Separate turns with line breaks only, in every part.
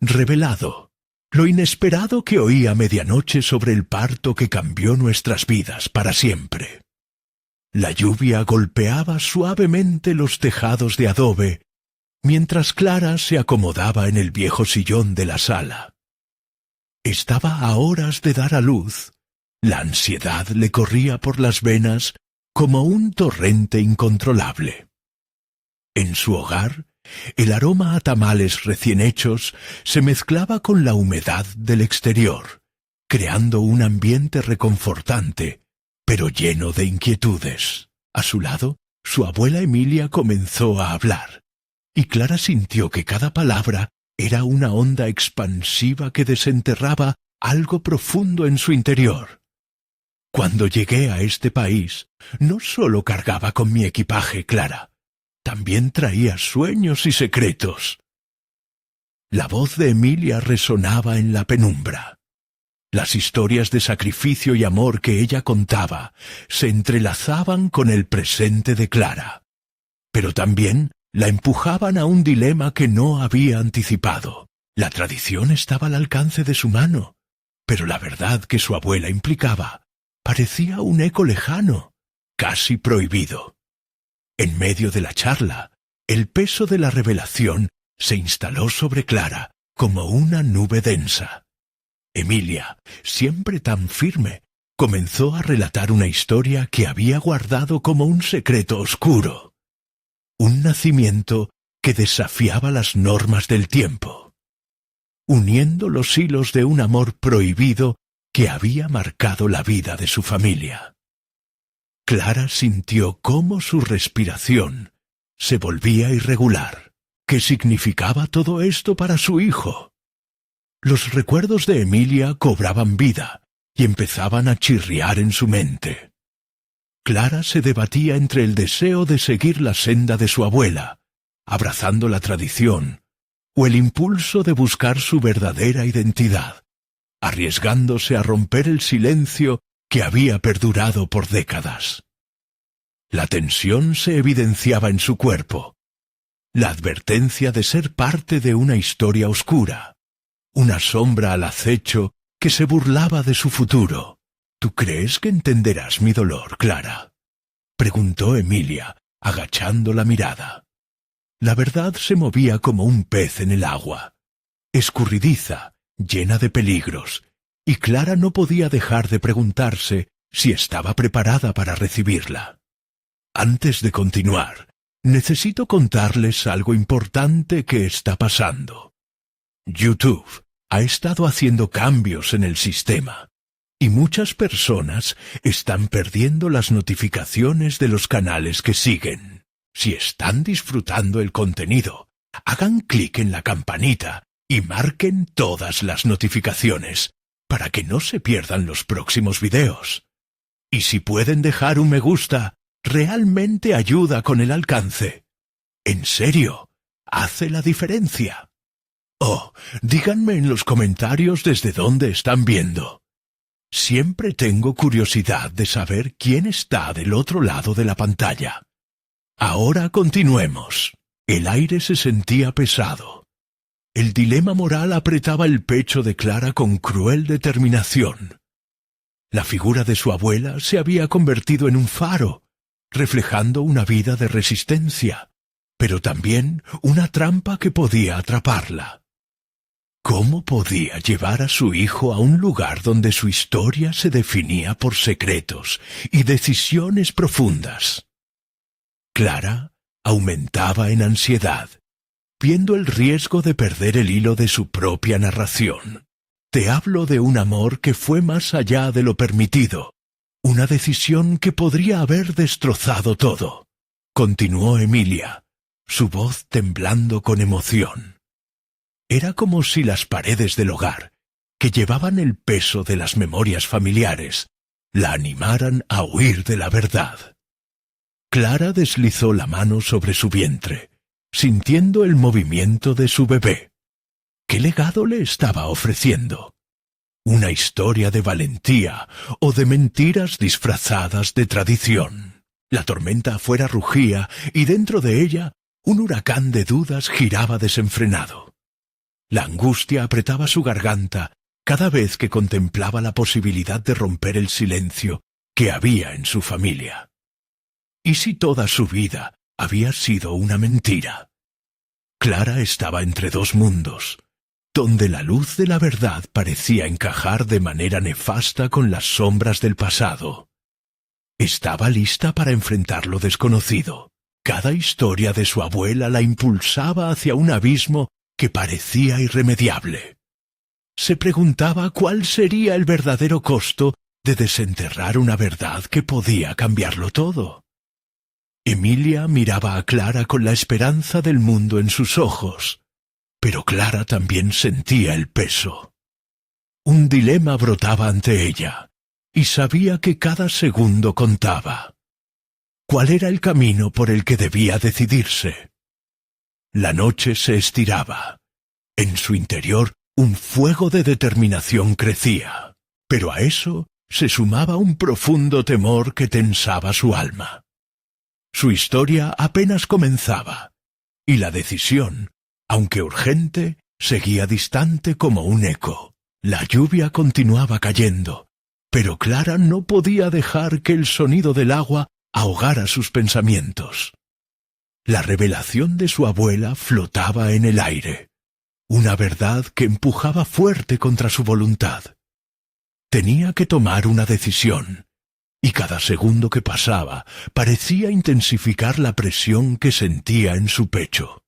revelado, lo inesperado que oí a medianoche sobre el parto que cambió nuestras vidas para siempre. La lluvia golpeaba suavemente los tejados de adobe, mientras Clara se acomodaba en el viejo sillón de la sala. Estaba a horas de dar a luz. La ansiedad le corría por las venas como un torrente incontrolable. En su hogar, el aroma a tamales recién hechos se mezclaba con la humedad del exterior, creando un ambiente reconfortante, pero lleno de inquietudes. A su lado, su abuela Emilia comenzó a hablar, y Clara sintió que cada palabra era una onda expansiva que desenterraba algo profundo en su interior. Cuando llegué a este país, no solo cargaba con mi equipaje, Clara, también traía sueños y secretos. La voz de Emilia resonaba en la penumbra. Las historias de sacrificio y amor que ella contaba se entrelazaban con el presente de Clara, pero también la empujaban a un dilema que no había anticipado. La tradición estaba al alcance de su mano, pero la verdad que su abuela implicaba parecía un eco lejano, casi prohibido. En medio de la charla, el peso de la revelación se instaló sobre Clara como una nube densa. Emilia, siempre tan firme, comenzó a relatar una historia que había guardado como un secreto oscuro. Un nacimiento que desafiaba las normas del tiempo, uniendo los hilos de un amor prohibido que había marcado la vida de su familia. Clara sintió cómo su respiración se volvía irregular. ¿Qué significaba todo esto para su hijo? Los recuerdos de Emilia cobraban vida y empezaban a chirriar en su mente. Clara se debatía entre el deseo de seguir la senda de su abuela, abrazando la tradición, o el impulso de buscar su verdadera identidad, arriesgándose a romper el silencio que había perdurado por décadas. La tensión se evidenciaba en su cuerpo, la advertencia de ser parte de una historia oscura, una sombra al acecho que se burlaba de su futuro. ¿Tú crees que entenderás mi dolor, Clara?, preguntó Emilia, agachando la mirada. La verdad se movía como un pez en el agua, escurridiza, llena de peligros, y Clara no podía dejar de preguntarse si estaba preparada para recibirla. Antes de continuar, necesito contarles algo importante que está pasando. YouTube ha estado haciendo cambios en el sistema, y muchas personas están perdiendo las notificaciones de los canales que siguen. Si están disfrutando el contenido, hagan clic en la campanita y marquen todas las notificaciones para que no se pierdan los próximos videos. Y si pueden dejar un me gusta, realmente ayuda con el alcance. En serio, hace la diferencia. Oh, díganme en los comentarios desde dónde están viendo. Siempre tengo curiosidad de saber quién está del otro lado de la pantalla. Ahora continuemos. El aire se sentía pesado. El dilema moral apretaba el pecho de Clara con cruel determinación. La figura de su abuela se había convertido en un faro, reflejando una vida de resistencia, pero también una trampa que podía atraparla. ¿Cómo podía llevar a su hijo a un lugar donde su historia se definía por secretos y decisiones profundas? Clara aumentaba en ansiedad, viendo el riesgo de perder el hilo de su propia narración. Te hablo de un amor que fue más allá de lo permitido, una decisión que podría haber destrozado todo, continuó Emilia, su voz temblando con emoción. Era como si las paredes del hogar, que llevaban el peso de las memorias familiares, la animaran a huir de la verdad. Clara deslizó la mano sobre su vientre, sintiendo el movimiento de su bebé. ¿Qué legado le estaba ofreciendo? ¿Una historia de valentía o de mentiras disfrazadas de tradición? La tormenta afuera rugía y dentro de ella un huracán de dudas giraba desenfrenado. La angustia apretaba su garganta cada vez que contemplaba la posibilidad de romper el silencio que había en su familia. ¿Y si toda su vida había sido una mentira? Clara estaba entre dos mundos, donde la luz de la verdad parecía encajar de manera nefasta con las sombras del pasado. Estaba lista para enfrentar lo desconocido. Cada historia de su abuela la impulsaba hacia un abismo que parecía irremediable. Se preguntaba cuál sería el verdadero costo de desenterrar una verdad que podía cambiarlo todo. Emilia miraba a Clara con la esperanza del mundo en sus ojos, pero Clara también sentía el peso. Un dilema brotaba ante ella, y sabía que cada segundo contaba. ¿Cuál era el camino por el que debía decidirse? La noche se estiraba. En su interior un fuego de determinación crecía, pero a eso se sumaba un profundo temor que tensaba su alma. Su historia apenas comenzaba, y la decisión, aunque urgente, seguía distante como un eco. La lluvia continuaba cayendo, pero Clara no podía dejar que el sonido del agua ahogara sus pensamientos. La revelación de su abuela flotaba en el aire, una verdad que empujaba fuerte contra su voluntad. Tenía que tomar una decisión, y cada segundo que pasaba parecía intensificar la presión que sentía en su pecho.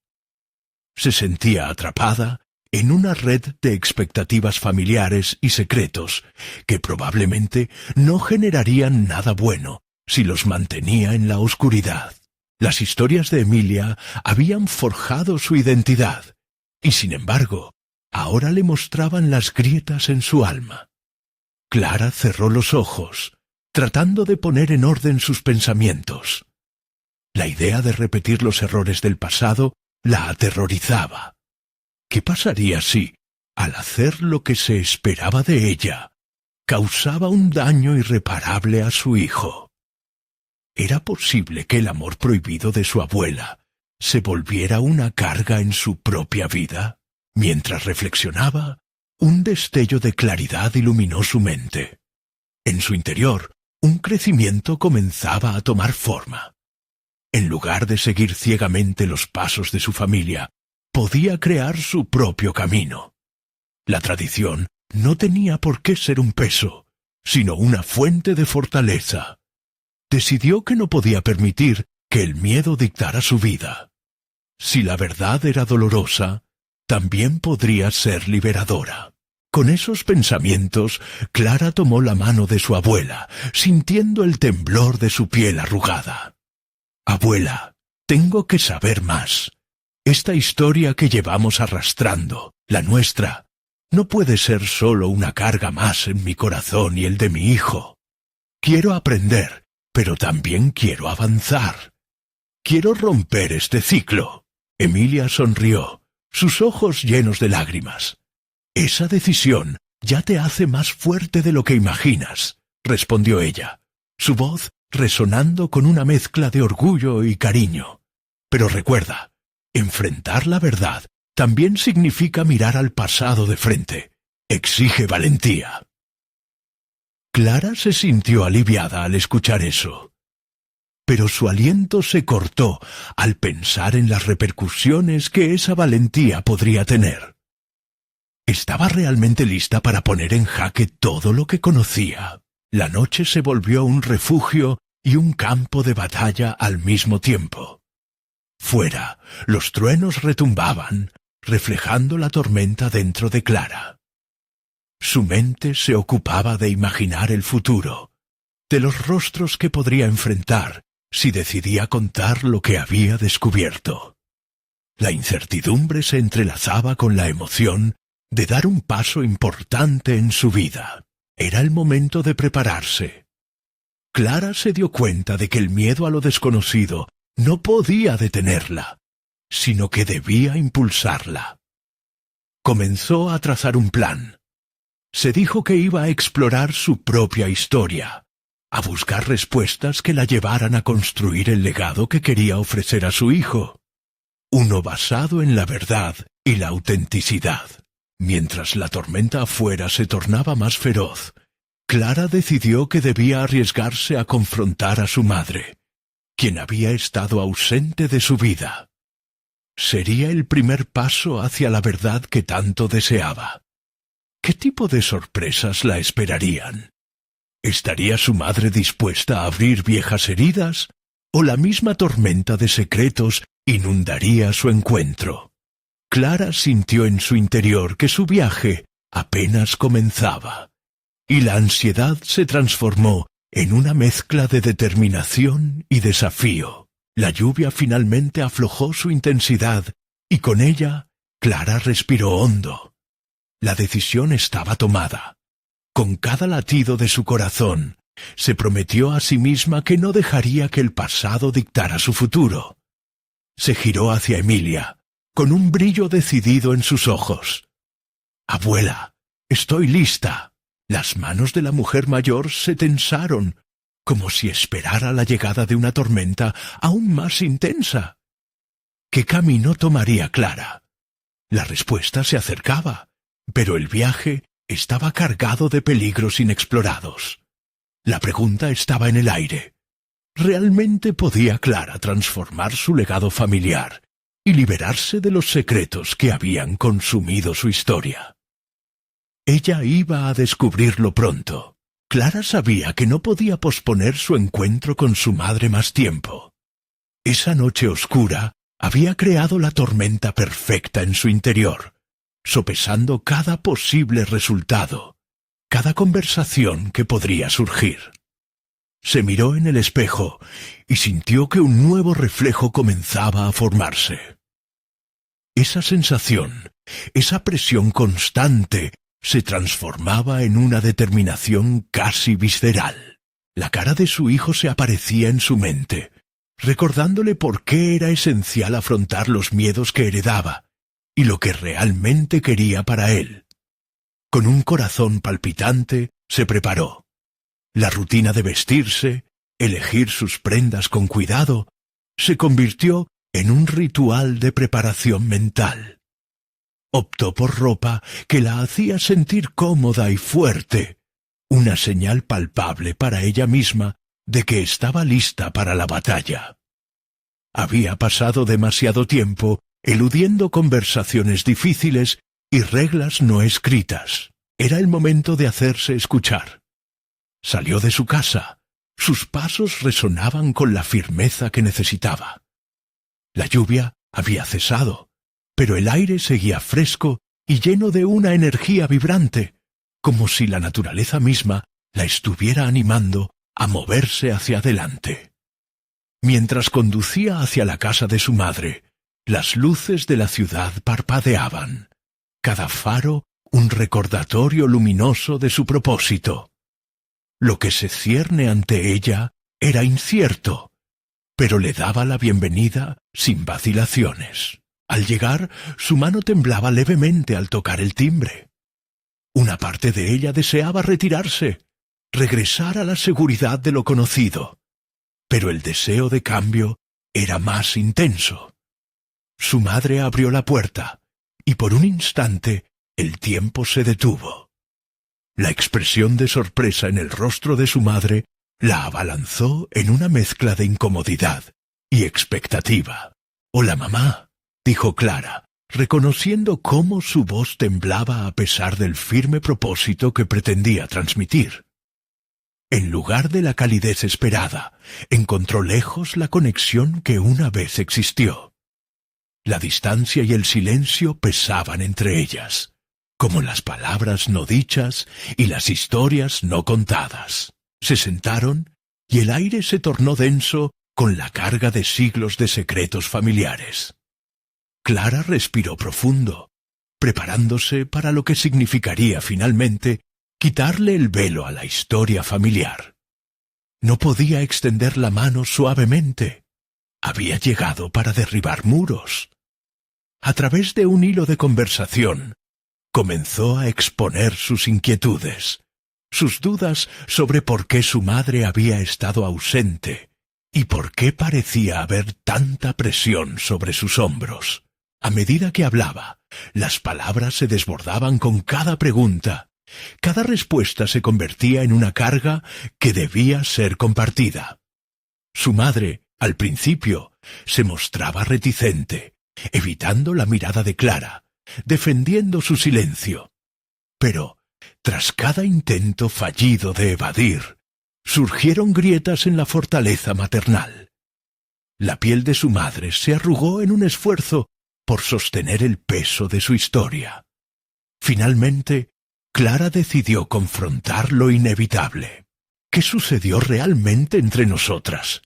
Se sentía atrapada en una red de expectativas familiares y secretos que probablemente no generarían nada bueno si los mantenía en la oscuridad. Las historias de Emilia habían forjado su identidad, y sin embargo, ahora le mostraban las grietas en su alma. Clara cerró los ojos, tratando de poner en orden sus pensamientos. La idea de repetir los errores del pasado la aterrorizaba. ¿Qué pasaría si, al hacer lo que se esperaba de ella, causaba un daño irreparable a su hijo? ¿Era posible que el amor prohibido de su abuela se volviera una carga en su propia vida? Mientras reflexionaba, un destello de claridad iluminó su mente. En su interior, un crecimiento comenzaba a tomar forma. En lugar de seguir ciegamente los pasos de su familia, podía crear su propio camino. La tradición no tenía por qué ser un peso, sino una fuente de fortaleza. Decidió que no podía permitir que el miedo dictara su vida. Si la verdad era dolorosa, también podría ser liberadora. Con esos pensamientos, Clara tomó la mano de su abuela, sintiendo el temblor de su piel arrugada. «Abuela, tengo que saber más. Esta historia que llevamos arrastrando, la nuestra, no puede ser solo una carga más en mi corazón y el de mi hijo. Quiero aprender, pero también quiero avanzar. Quiero romper este ciclo». Emilia sonrió, sus ojos llenos de lágrimas. «Esa decisión ya te hace más fuerte de lo que imaginas», respondió ella, su voz resonando con una mezcla de orgullo y cariño. «Pero recuerda, enfrentar la verdad también significa mirar al pasado de frente. Exige valentía». Clara se sintió aliviada al escuchar eso. Pero su aliento se cortó al pensar en las repercusiones que esa valentía podría tener. ¿Estaba realmente lista para poner en jaque todo lo que conocía? La noche se volvió un refugio y un campo de batalla al mismo tiempo. Fuera, los truenos retumbaban, reflejando la tormenta dentro de Clara. Su mente se ocupaba de imaginar el futuro, de los rostros que podría enfrentar si decidía contar lo que había descubierto. La incertidumbre se entrelazaba con la emoción de dar un paso importante en su vida. Era el momento de prepararse. Clara se dio cuenta de que el miedo a lo desconocido no podía detenerla, sino que debía impulsarla. Comenzó a trazar un plan. Se dijo que iba a explorar su propia historia, a buscar respuestas que la llevaran a construir el legado que quería ofrecer a su hijo, uno basado en la verdad y la autenticidad. Mientras la tormenta afuera se tornaba más feroz, Clara decidió que debía arriesgarse a confrontar a su madre, quien había estado ausente de su vida. Sería el primer paso hacia la verdad que tanto deseaba. ¿Qué tipo de sorpresas la esperarían? ¿Estaría su madre dispuesta a abrir viejas heridas? ¿O la misma tormenta de secretos inundaría su encuentro? Clara sintió en su interior que su viaje apenas comenzaba, y la ansiedad se transformó en una mezcla de determinación y desafío. La lluvia finalmente aflojó su intensidad, y con ella Clara respiró hondo. La decisión estaba tomada. Con cada latido de su corazón, se prometió a sí misma que no dejaría que el pasado dictara su futuro. Se giró hacia Emilia, con un brillo decidido en sus ojos. «Abuela, estoy lista». Las manos de la mujer mayor se tensaron, como si esperara la llegada de una tormenta aún más intensa. ¿Qué camino tomaría Clara? La respuesta se acercaba, pero el viaje estaba cargado de peligros inexplorados. La pregunta estaba en el aire. ¿Realmente podía Clara transformar su legado familiar y liberarse de los secretos que habían consumido su historia? Ella iba a descubrirlo pronto. Clara sabía que no podía posponer su encuentro con su madre más tiempo. Esa noche oscura había creado la tormenta perfecta en su interior, sopesando cada posible resultado, cada conversación que podría surgir. Se miró en el espejo y sintió que un nuevo reflejo comenzaba a formarse. Esa sensación, esa presión constante, se transformaba en una determinación casi visceral. La cara de su hijo se aparecía en su mente, recordándole por qué era esencial afrontar los miedos que heredaba y lo que realmente quería para él. Con un corazón palpitante, se preparó. La rutina de vestirse, elegir sus prendas con cuidado, se convirtió en un ritual de preparación mental. Optó por ropa que la hacía sentir cómoda y fuerte, una señal palpable para ella misma de que estaba lista para la batalla. Había pasado demasiado tiempo eludiendo conversaciones difíciles y reglas no escritas. Era el momento de hacerse escuchar. Salió de su casa. Sus pasos resonaban con la firmeza que necesitaba. La lluvia había cesado, pero el aire seguía fresco y lleno de una energía vibrante, como si la naturaleza misma la estuviera animando a moverse hacia adelante. Mientras conducía hacia la casa de su madre, las luces de la ciudad parpadeaban, cada faro un recordatorio luminoso de su propósito. Lo que se cierne ante ella era incierto, pero le daba la bienvenida sin vacilaciones. Al llegar, su mano temblaba levemente al tocar el timbre. Una parte de ella deseaba retirarse, regresar a la seguridad de lo conocido, pero el deseo de cambio era más intenso. Su madre abrió la puerta, y por un instante el tiempo se detuvo. La expresión de sorpresa en el rostro de su madre la abalanzó en una mezcla de incomodidad y expectativa. «Hola, mamá», dijo Clara, reconociendo cómo su voz temblaba a pesar del firme propósito que pretendía transmitir. En lugar de la calidez esperada, encontró lejos la conexión que una vez existió. La distancia y el silencio pesaban entre ellas, como las palabras no dichas y las historias no contadas. Se sentaron y el aire se tornó denso con la carga de siglos de secretos familiares. Clara respiró profundo, preparándose para lo que significaría finalmente quitarle el velo a la historia familiar. No podía extender la mano suavemente. Había llegado para derribar muros. A través de un hilo de conversación, comenzó a exponer sus inquietudes, sus dudas sobre por qué su madre había estado ausente y por qué parecía haber tanta presión sobre sus hombros. A medida que hablaba, las palabras se desbordaban con cada pregunta. Cada respuesta se convertía en una carga que debía ser compartida. Su madre, al principio, se mostraba reticente, evitando la mirada de Clara, defendiendo su silencio. Pero, tras cada intento fallido de evadir, surgieron grietas en la fortaleza maternal. La piel de su madre se arrugó en un esfuerzo por sostener el peso de su historia. Finalmente, Clara decidió confrontar lo inevitable. ¿Qué sucedió realmente entre nosotras?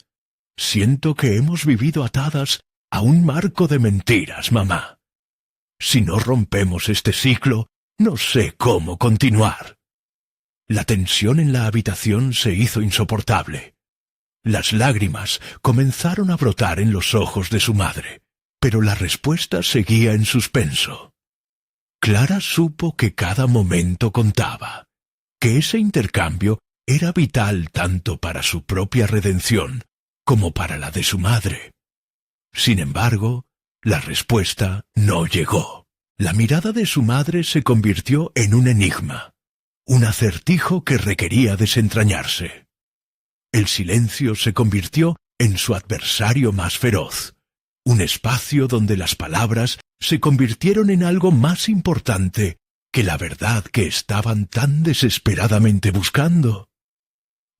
Siento que hemos vivido atadas a un marco de mentiras, mamá. Si no rompemos este ciclo, no sé cómo continuar. La tensión en la habitación se hizo insoportable. Las lágrimas comenzaron a brotar en los ojos de su madre, pero la respuesta seguía en suspenso. Clara supo que cada momento contaba, que ese intercambio era vital tanto para su propia redención como para la de su madre. Sin embargo, la respuesta no llegó. La mirada de su madre se convirtió en un enigma, un acertijo que requería desentrañarse. El silencio se convirtió en su adversario más feroz, un espacio donde las palabras se convirtieron en algo más importante que la verdad que estaban tan desesperadamente buscando.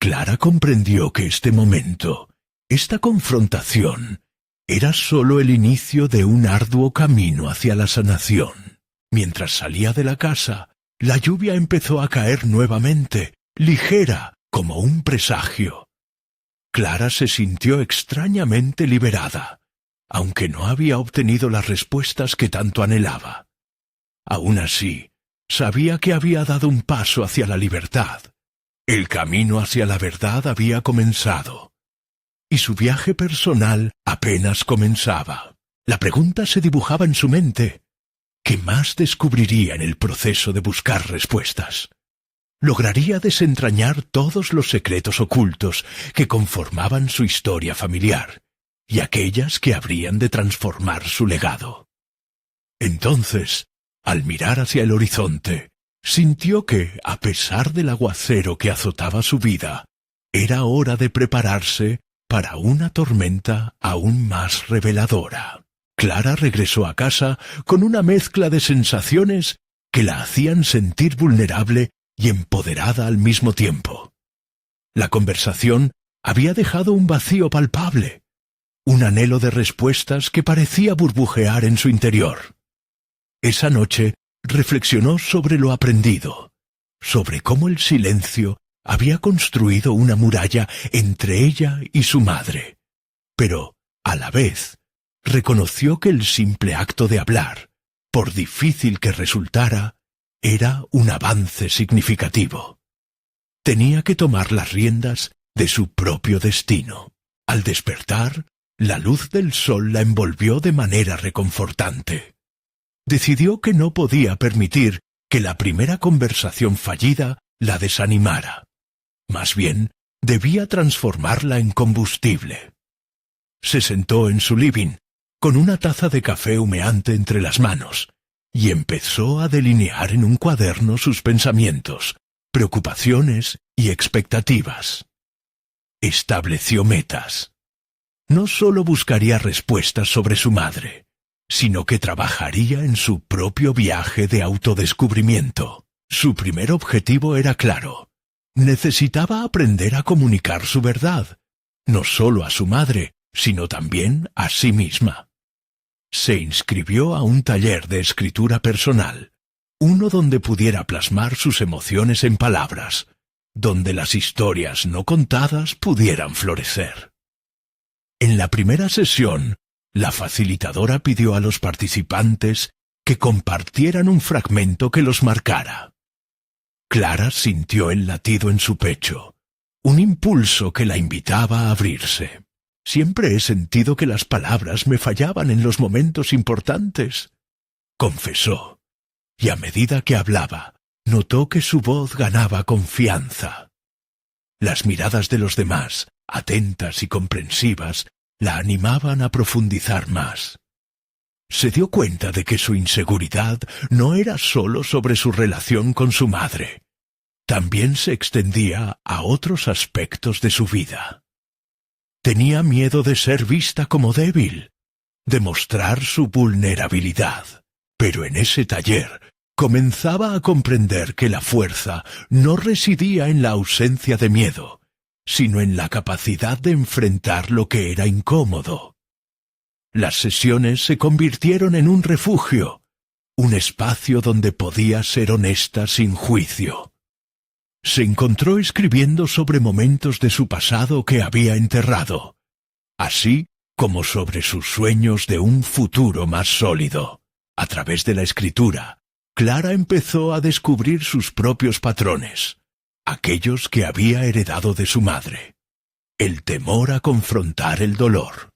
Clara comprendió que este momento, esta confrontación, era sólo el inicio de un arduo camino hacia la sanación. Mientras salía de la casa, la lluvia empezó a caer nuevamente, ligera como un presagio. Clara se sintió extrañamente liberada, aunque no había obtenido las respuestas que tanto anhelaba. Aún así, sabía que había dado un paso hacia la libertad. El camino hacia la verdad había comenzado, y su viaje personal apenas comenzaba. La pregunta se dibujaba en su mente. ¿Qué más descubriría en el proceso de buscar respuestas? Lograría desentrañar todos los secretos ocultos que conformaban su historia familiar y aquellas que habrían de transformar su legado. Entonces, al mirar hacia el horizonte, sintió que, a pesar del aguacero que azotaba su vida, era hora de prepararse para una tormenta aún más reveladora. Clara regresó a casa con una mezcla de sensaciones que la hacían sentir vulnerable y empoderada al mismo tiempo. La conversación había dejado un vacío palpable, un anhelo de respuestas que parecía burbujear en su interior. Esa noche reflexionó sobre lo aprendido, sobre cómo el silencio había construido una muralla entre ella y su madre, pero, a la vez, reconoció que el simple acto de hablar, por difícil que resultara, era un avance significativo. Tenía que tomar las riendas de su propio destino. Al despertar, la luz del sol la envolvió de manera reconfortante. Decidió que no podía permitir que la primera conversación fallida la desanimara. Más bien, debía transformarla en combustible. Se sentó en su living, con una taza de café humeante entre las manos, y empezó a delinear en un cuaderno sus pensamientos, preocupaciones y expectativas. Estableció metas. No solo buscaría respuestas sobre su madre, sino que trabajaría en su propio viaje de autodescubrimiento. Su primer objetivo era claro. Necesitaba aprender a comunicar su verdad, no solo a su madre, sino también a sí misma. Se inscribió a un taller de escritura personal, uno donde pudiera plasmar sus emociones en palabras, donde las historias no contadas pudieran florecer. En la primera sesión, la facilitadora pidió a los participantes que compartieran un fragmento que los marcara. Clara sintió el latido en su pecho, un impulso que la invitaba a abrirse. Siempre he sentido que las palabras me fallaban en los momentos importantes, confesó, y a medida que hablaba, notó que su voz ganaba confianza. Las miradas de los demás, atentas y comprensivas, la animaban a profundizar más. Se dio cuenta de que su inseguridad no era sólo sobre su relación con su madre, también se extendía a otros aspectos de su vida. Tenía miedo de ser vista como débil, de mostrar su vulnerabilidad, pero en ese taller comenzaba a comprender que la fuerza no residía en la ausencia de miedo, sino en la capacidad de enfrentar lo que era incómodo. Las sesiones se convirtieron en un refugio, un espacio donde podía ser honesta sin juicio. Se encontró escribiendo sobre momentos de su pasado que había enterrado, así como sobre sus sueños de un futuro más sólido. A través de la escritura, Clara empezó a descubrir sus propios patrones, aquellos que había heredado de su madre. El temor a confrontar el dolor.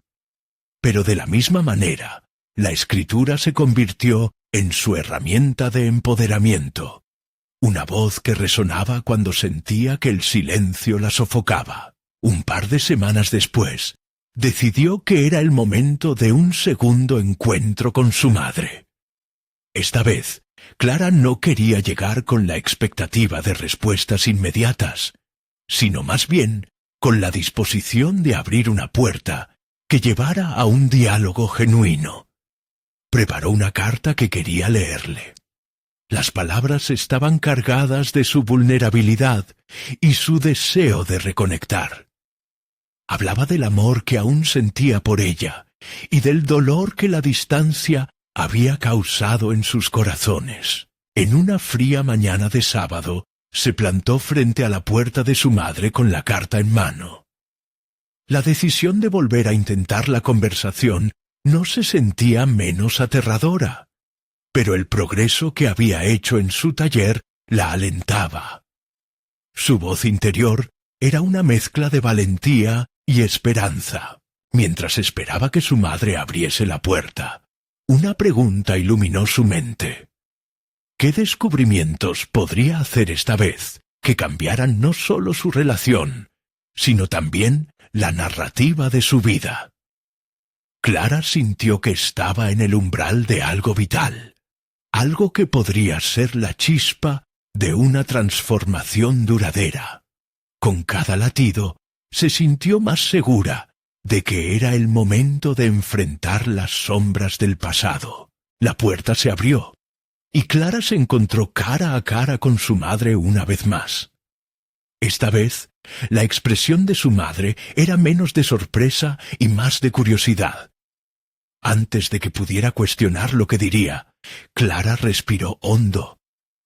Pero de la misma manera, la escritura se convirtió en su herramienta de empoderamiento, una voz que resonaba cuando sentía que el silencio la sofocaba. Un par de semanas después, decidió que era el momento de un segundo encuentro con su madre. Esta vez, Clara no quería llegar con la expectativa de respuestas inmediatas, sino más bien con la disposición de abrir una puerta que llevara a un diálogo genuino. Preparó una carta que quería leerle. Las palabras estaban cargadas de su vulnerabilidad y su deseo de reconectar. Hablaba del amor que aún sentía por ella y del dolor que la distancia había causado en sus corazones. En una fría mañana de sábado, se plantó frente a la puerta de su madre con la carta en mano. La decisión de volver a intentar la conversación no se sentía menos aterradora, pero el progreso que había hecho en su taller la alentaba. Su voz interior era una mezcla de valentía y esperanza. Mientras esperaba que su madre abriese la puerta, una pregunta iluminó su mente. ¿Qué descubrimientos podría hacer esta vez que cambiaran no solo su relación, sino también la narrativa de su vida? Clara sintió que estaba en el umbral de algo vital, algo que podría ser la chispa de una transformación duradera. Con cada latido, se sintió más segura de que era el momento de enfrentar las sombras del pasado. La puerta se abrió, y Clara se encontró cara a cara con su madre una vez más. Esta vez, la expresión de su madre era menos de sorpresa y más de curiosidad. Antes de que pudiera cuestionar lo que diría, Clara respiró hondo,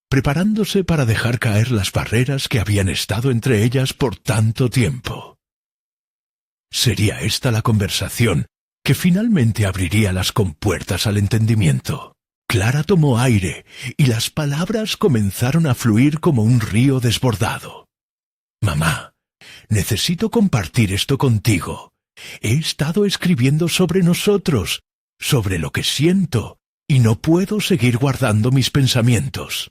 preparándose para dejar caer las barreras que habían estado entre ellas por tanto tiempo. Sería esta la conversación que finalmente abriría las compuertas al entendimiento. Clara tomó aire y las palabras comenzaron a fluir como un río desbordado. «Mamá, necesito compartir esto contigo. He estado escribiendo sobre nosotros, sobre lo que siento, y no puedo seguir guardando mis pensamientos».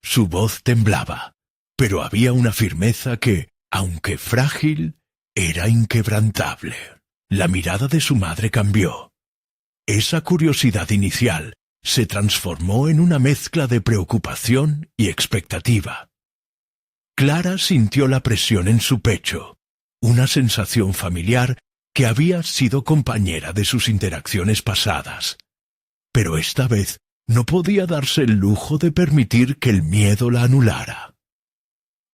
Su voz temblaba, pero había una firmeza que, aunque frágil, era inquebrantable. La mirada de su madre cambió. Esa curiosidad inicial se transformó en una mezcla de preocupación y expectativa. Clara sintió la presión en su pecho, una sensación familiar que había sido compañera de sus interacciones pasadas. Pero esta vez no podía darse el lujo de permitir que el miedo la anulara.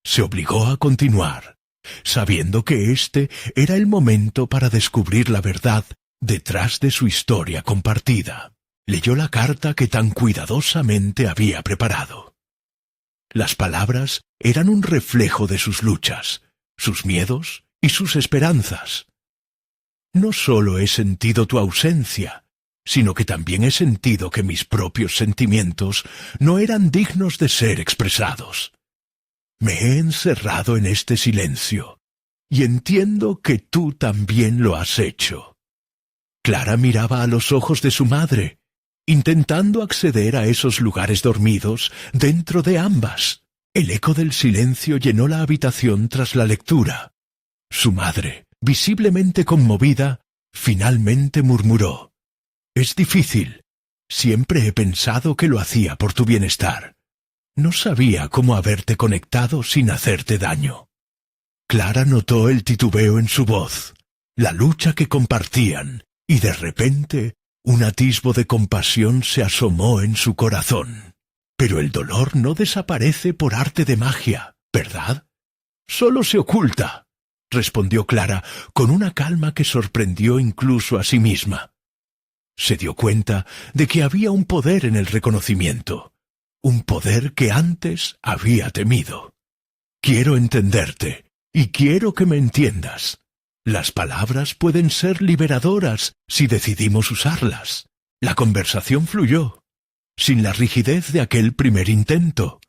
Se obligó a continuar, sabiendo que este era el momento para descubrir la verdad detrás de su historia compartida. Leyó la carta que tan cuidadosamente había preparado. Las palabras eran un reflejo de sus luchas, sus miedos y sus esperanzas. No solo he sentido tu ausencia, sino que también he sentido que mis propios sentimientos no eran dignos de ser expresados. Me he encerrado en este silencio, y entiendo que tú también lo has hecho. Clara miraba a los ojos de su madre, intentando acceder a esos lugares dormidos dentro de ambas. El eco del silencio llenó la habitación tras la lectura. Su madre, visiblemente conmovida, finalmente murmuró: Es difícil. Siempre he pensado que lo hacía por tu bienestar. No sabía cómo haberte conectado sin hacerte daño. Clara notó el titubeo en su voz, la lucha que compartían, y de repente un atisbo de compasión se asomó en su corazón. Pero el dolor no desaparece por arte de magia, ¿verdad? Solo se oculta, respondió Clara con una calma que sorprendió incluso a sí misma. Se dio cuenta de que había un poder en el reconocimiento, un poder que antes había temido. Quiero entenderte, y quiero que me entiendas. Las palabras pueden ser liberadoras si decidimos usarlas. La conversación fluyó, sin la rigidez de aquel primer intento.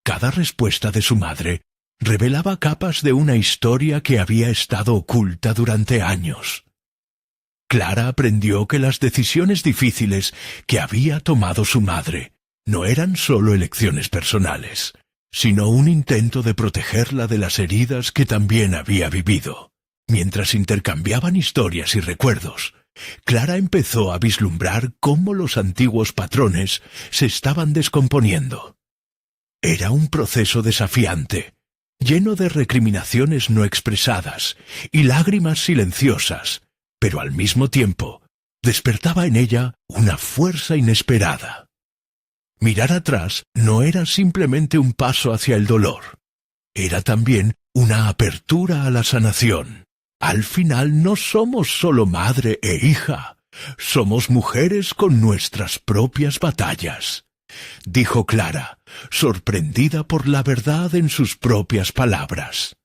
Cada respuesta de su madre revelaba capas de una historia que había estado oculta durante años. Clara aprendió que las decisiones difíciles que había tomado su madre no eran solo elecciones personales, sino un intento de protegerla de las heridas que también había vivido. Mientras intercambiaban historias y recuerdos, Clara empezó a vislumbrar cómo los antiguos patrones se estaban descomponiendo. Era un proceso desafiante, lleno de recriminaciones no expresadas y lágrimas silenciosas, pero al mismo tiempo despertaba en ella una fuerza inesperada. Mirar atrás no era simplemente un paso hacia el dolor, era también una apertura a la sanación. Al final no somos solo madre e hija, somos mujeres con nuestras propias batallas, dijo Clara, sorprendida por la verdad en sus propias palabras.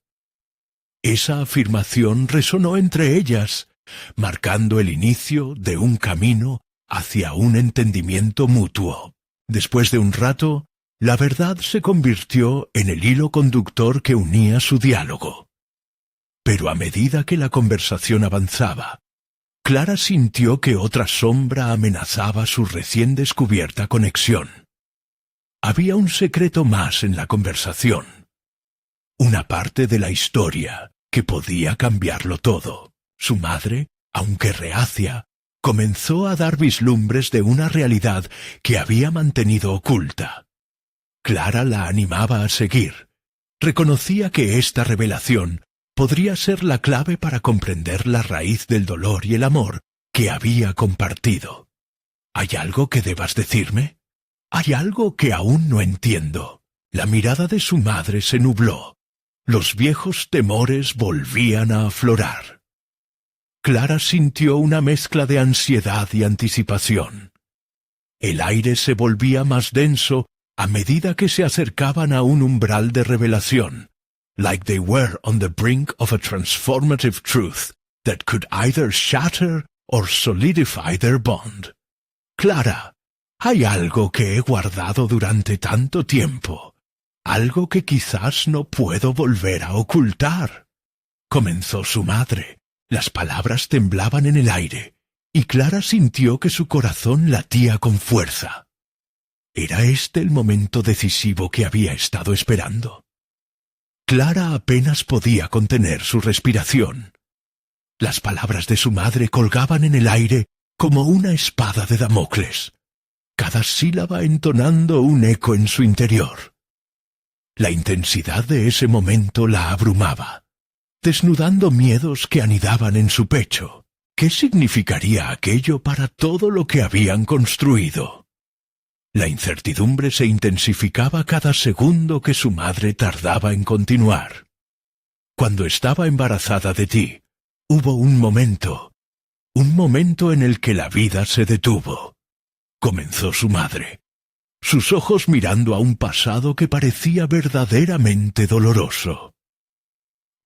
Esa afirmación resonó entre ellas, marcando el inicio de un camino hacia un entendimiento mutuo. Después de un rato, la verdad se convirtió en el hilo conductor que unía su diálogo. Pero a medida que la conversación avanzaba, Clara sintió que otra sombra amenazaba su recién descubierta conexión. Había un secreto más en la conversación, una parte de la historia que podía cambiarlo todo. Su madre, aunque reacia, comenzó a dar vislumbres de una realidad que había mantenido oculta. Clara la animaba a seguir. Reconocía que esta revelación podría ser la clave para comprender la raíz del dolor y el amor que había compartido. ¿Hay algo que debas decirme? Hay algo que aún no entiendo. La mirada de su madre se nubló. Los viejos temores volvían a aflorar. Clara sintió una mezcla de ansiedad y anticipación. El aire se volvía más denso a medida que se acercaban a un umbral de revelación, like they were on the brink of a transformative truth that could either shatter or solidify their bond. Clara, hay algo que he guardado durante tanto tiempo, algo que quizás no puedo volver a ocultar. Comenzó su madre. Las palabras temblaban en el aire, y Clara sintió que su corazón latía con fuerza. ¿Era este el momento decisivo que había estado esperando? Clara apenas podía contener su respiración. Las palabras de su madre colgaban en el aire como una espada de Damocles, cada sílaba entonando un eco en su interior. La intensidad de ese momento la abrumaba, desnudando miedos que anidaban en su pecho. ¿Qué significaría aquello para todo lo que habían construido? La incertidumbre se intensificaba cada segundo que su madre tardaba en continuar. Cuando estaba embarazada de ti, hubo un momento en el que la vida se detuvo. Comenzó su madre, sus ojos mirando a un pasado que parecía verdaderamente doloroso.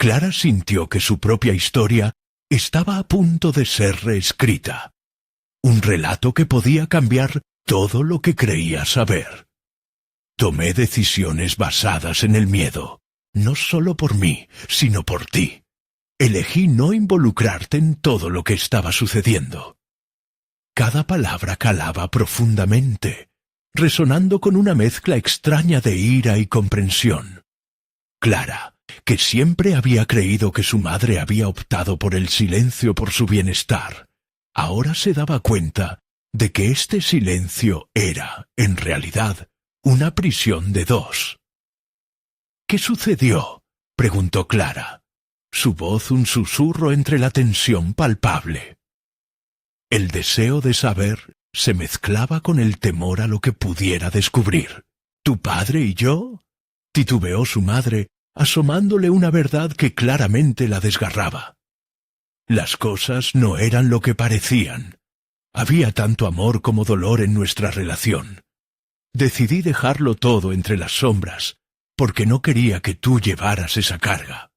Clara sintió que su propia historia estaba a punto de ser reescrita, un relato que podía cambiar todo lo que creía saber. Tomé decisiones basadas en el miedo, no solo por mí, sino por ti. Elegí no involucrarte en todo lo que estaba sucediendo. Cada palabra calaba profundamente, resonando con una mezcla extraña de ira y comprensión. Clara, que siempre había creído que su madre había optado por el silencio por su bienestar, ahora se daba cuenta de que este silencio era, en realidad, una prisión de dos. —¿Qué sucedió? —preguntó Clara, su voz un susurro entre la tensión palpable. El deseo de saber se mezclaba con el temor a lo que pudiera descubrir. —¿Tu padre y yo? —titubeó su madre, asomándole una verdad que claramente la desgarraba. Las cosas no eran lo que parecían. Había tanto amor como dolor en nuestra relación. Decidí dejarlo todo entre las sombras, porque no quería que tú llevaras esa carga.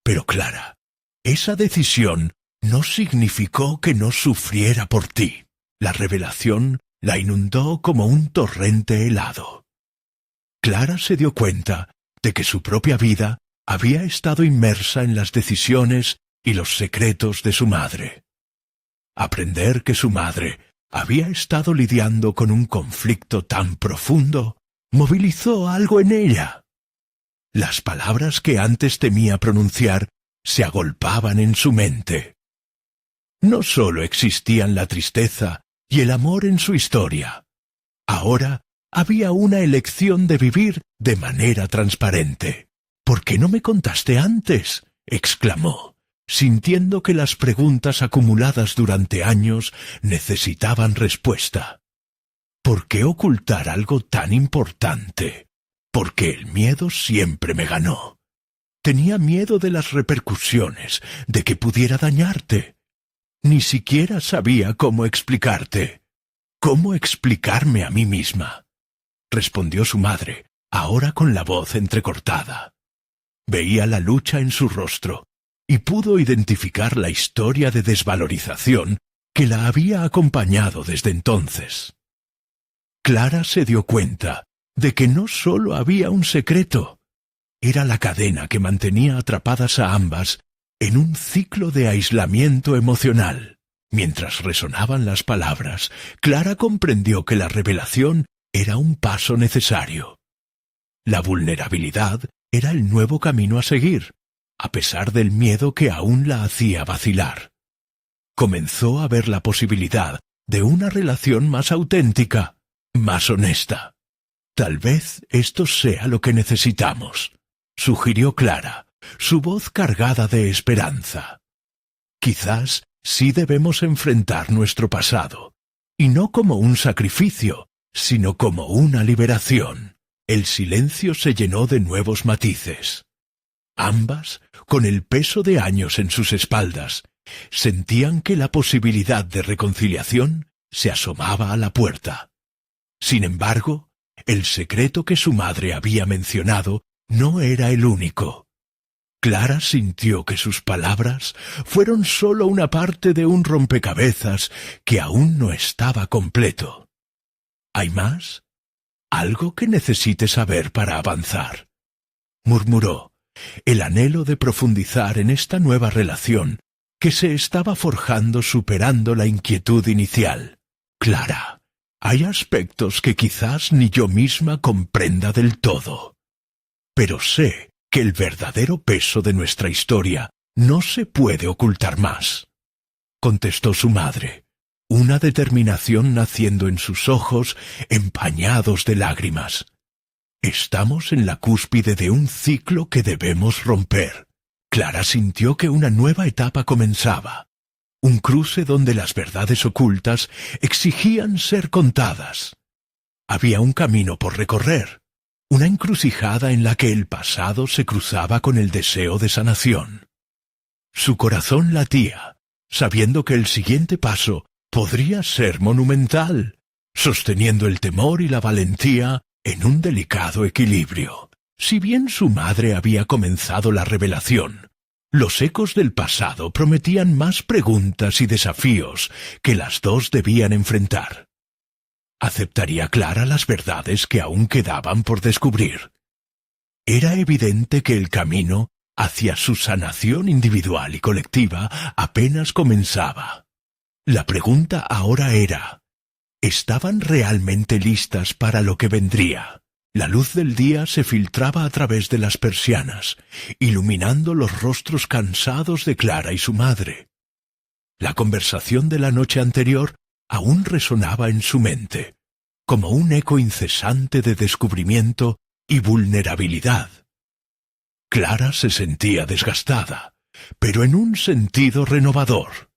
Pero Clara, esa decisión no significó que no sufriera por ti. La revelación la inundó como un torrente helado. Clara se dio cuenta de que su propia vida había estado inmersa en las decisiones y los secretos de su madre. Aprender que su madre había estado lidiando con un conflicto tan profundo movilizó algo en ella. Las palabras que antes temía pronunciar se agolpaban en su mente. No sólo existían la tristeza y el amor en su historia. Ahora había una elección de vivir de manera transparente. —¿Por qué no me contaste antes? —exclamó, sintiendo que las preguntas acumuladas durante años necesitaban respuesta. ¿Por qué ocultar algo tan importante? Porque el miedo siempre me ganó. Tenía miedo de las repercusiones, de que pudiera dañarte. Ni siquiera sabía cómo explicarte. ¿Cómo explicarme a mí misma? Respondió su madre, ahora con la voz entrecortada. Veía la lucha en su rostro y pudo identificar la historia de desvalorización que la había acompañado desde entonces. Clara se dio cuenta de que no solo había un secreto, era la cadena que mantenía atrapadas a ambas en un ciclo de aislamiento emocional. Mientras resonaban las palabras, Clara comprendió que la revelación era un paso necesario. La vulnerabilidad era el nuevo camino a seguir, a pesar del miedo que aún la hacía vacilar. Comenzó a ver la posibilidad de una relación más auténtica, más honesta. Tal vez esto sea lo que necesitamos, sugirió Clara, su voz cargada de esperanza. Quizás sí debemos enfrentar nuestro pasado, y no como un sacrificio, sino como una liberación. El silencio se llenó de nuevos matices. Ambas, con el peso de años en sus espaldas, sentían que la posibilidad de reconciliación se asomaba a la puerta. Sin embargo, el secreto que su madre había mencionado no era el único. Clara sintió que sus palabras fueron sólo una parte de un rompecabezas que aún no estaba completo. ¿Hay más? ¿Algo que necesite saber para avanzar? Murmuró, el anhelo de profundizar en esta nueva relación que se estaba forjando superando la inquietud inicial. Clara, hay aspectos que quizás ni yo misma comprenda del todo. Pero sé que el verdadero peso de nuestra historia no se puede ocultar más, contestó su madre, una determinación naciendo en sus ojos empañados de lágrimas. Estamos en la cúspide de un ciclo que debemos romper. Clara sintió que una nueva etapa comenzaba, un cruce donde las verdades ocultas exigían ser contadas. Había un camino por recorrer, una encrucijada en la que el pasado se cruzaba con el deseo de sanación. Su corazón latía, sabiendo que el siguiente paso podría ser monumental, sosteniendo el temor y la valentía en un delicado equilibrio. Si bien su madre había comenzado la revelación, los ecos del pasado prometían más preguntas y desafíos que las dos debían enfrentar. ¿Aceptaría Clara las verdades que aún quedaban por descubrir? Era evidente que el camino hacia su sanación individual y colectiva apenas comenzaba. La pregunta ahora era, ¿estaban realmente listas para lo que vendría? La luz del día se filtraba a través de las persianas, iluminando los rostros cansados de Clara y su madre. La conversación de la noche anterior aún resonaba en su mente, como un eco incesante de descubrimiento y vulnerabilidad. Clara se sentía desgastada, pero en un sentido renovador.